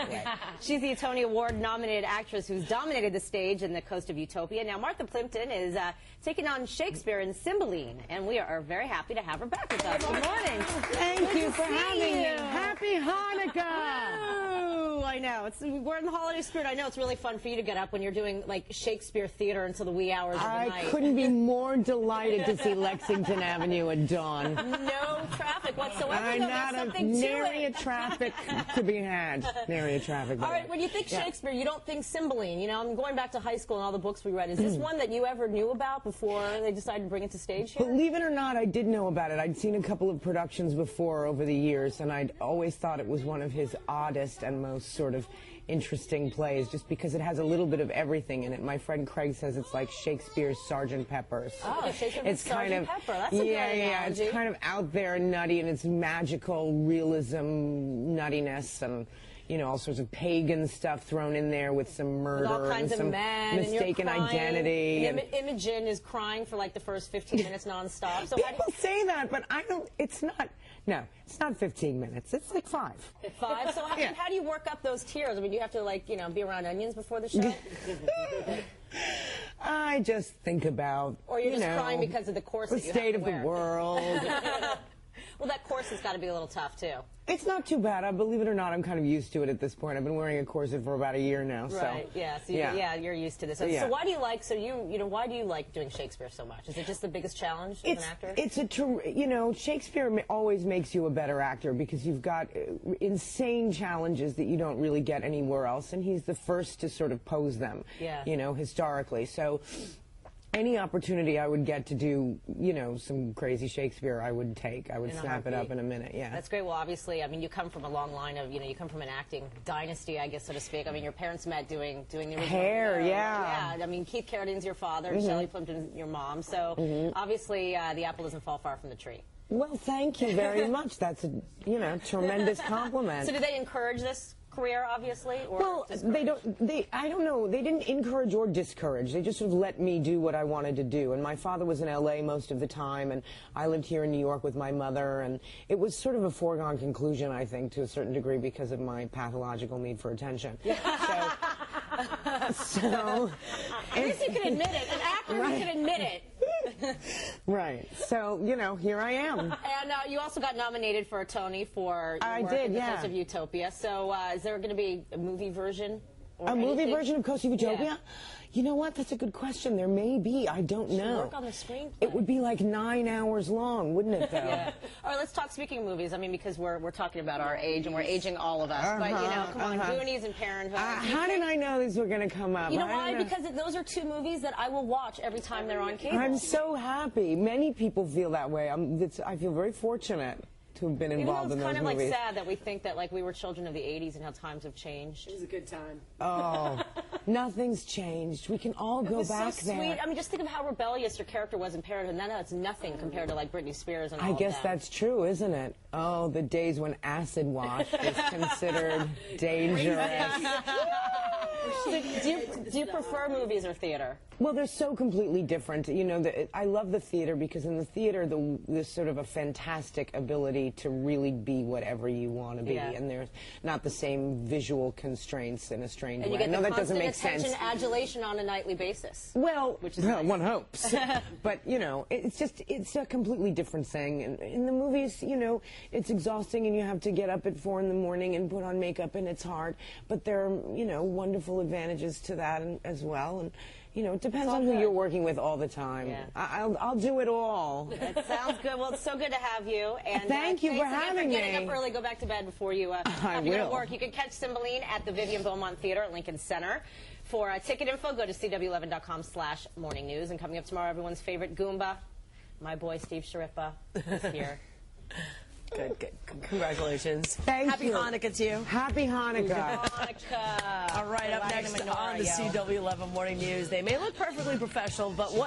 Exactly. She's the Tony Award-nominated actress who's dominated the stage in The Coast of Utopia. Now, Martha Plimpton is taking on Shakespeare in Cymbeline, and we are very happy to have her back with us. Good morning. Thank you for having me. Happy Hanukkah. Oh, I know. We're in the holiday spirit. I know it's really fun for you to get up when you're doing, like, Shakespeare theater until the wee hours of the night. I couldn't be more delighted to see Lexington Avenue at dawn. No traffic whatsoever. I'm not nary a traffic to be had. Nary a traffic. All right, when you think Shakespeare, you don't think Cymbeline. You know, I'm going back to high school and all the books we read. Is this one that you ever knew about before they decided to bring it to stage here? Believe it or not, I did know about it. I'd seen a couple of productions before over the years, and I'd always thought it was one of his oddest and most sort of interesting plays, just because it has a little bit of everything in it. My friend Craig says it's like Shakespeare's Sgt. Pepper's. Oh, Shakespeare's Sgt. Pepper. That's a good analogy. It's kind of out there and nutty, and it's magical realism nuttiness, and you know, all sorts of pagan stuff thrown in there with some murder with all kinds and some of men, mistaken and identity. Imogen is crying for like the first 15 minutes nonstop. So people say that, but I don't. It's not. No, it's not 15 minutes. It's like 5. 5? So how do you work up those tears? I mean, do you have to, like, you know, be around onions before the show? I just think about, or you're just crying because of the corset the state of the world. Well, that corset's got to be a little tough, too. It's not too bad. Believe it or not, I'm kind of used to it at this point. I've been wearing a corset for about a year now. Right, so, yeah. So you're used to this. So, why do you like, why do you like doing Shakespeare so much? Is it just the biggest challenge as an actor? You know, Shakespeare always makes you a better actor because you've got insane challenges that you don't really get anywhere else, and he's the first to sort of pose them, you know, historically. So any opportunity I would get to do, you know, some crazy Shakespeare, I would take. I would snap it up in a minute, That's great. Well, obviously, I mean, you come from a long line of, you know, you come from an acting dynasty, I guess, so to speak. I mean, your parents met doing the original Hair, Yeah, I mean, Keith Carradine's your father, Shelley Plimpton's your mom. So, obviously, the apple doesn't fall far from the tree. Well, thank you very much. That's a, you know, tremendous compliment. So do they encourage this career, obviously? Or well, I don't know. They didn't encourage or discourage. They just sort of let me do what I wanted to do. And my father was in L.A. most of the time, and I lived here in New York with my mother, and it was sort of a foregone conclusion, I think, to a certain degree because of my pathological need for attention. So at least you can admit it. An actor, you can admit it. Right. So, you know, here I am. And you also got nominated for a Tony for your work in The Coast of Utopia. So is there going to be a movie version? Or movie version of Coast of Utopia? Yeah. You know what? That's a good question. There may be. I don't know. Work on the screenplay. It would be like 9 hours long, wouldn't it, though? All right, let's talk, speaking of movies, I mean, because we're talking about our age, and we're aging all of us. But, you know, come on, Goonies and Parenthood. How did I know these were going to come up? You know why? Because those are 2 movies that I will watch every time they're on cable. I'm so happy. Many people feel that way. I feel very fortunate to have been involved in those movies. It's kind of like sad that we think that like we were children of the 80s and how times have changed. It was a good time. Oh, nothing's changed. We can all go back so sweet. there. I mean, just think of how rebellious your character was in Parenthood. Now it's nothing compared to like Britney Spears and all I guess that. that's true, isn't it? Oh, the days when acid wash was considered dangerous. So do you prefer movies or theater? Well, they're so completely different. You know, I love the theater because in the theater, there's sort of a fantastic ability to really be whatever you want to be, and there's not the same visual constraints in a strange way. I know that doesn't make sense. And you get the constant adulation on a nightly basis. Well, which is nice. One hopes. But, you know, it's a completely different thing. And in the movies, you know, it's exhausting and you have to get up at 4 in the morning and put on makeup and it's hard. But there are, you know, wonderful advantages to that as well. And, you know, it depends on who you're working with all the time. Yeah. I'll do it all. That sounds good. Well, it's so good to have you. And thank you for having me. Getting up early, go back to bed before you have to go to work. You can catch Cymbeline at the Vivian Beaumont Theater at Lincoln Center. For ticket info, go to CW11.com/morning news. And coming up tomorrow, everyone's favorite Goomba, my boy Steve Sharippa, is here. Good. Congratulations. Happy Hanukkah to you. Happy Hanukkah. Hanukkah. All right, up next on the CW11 Morning News. They may look perfectly professional, but what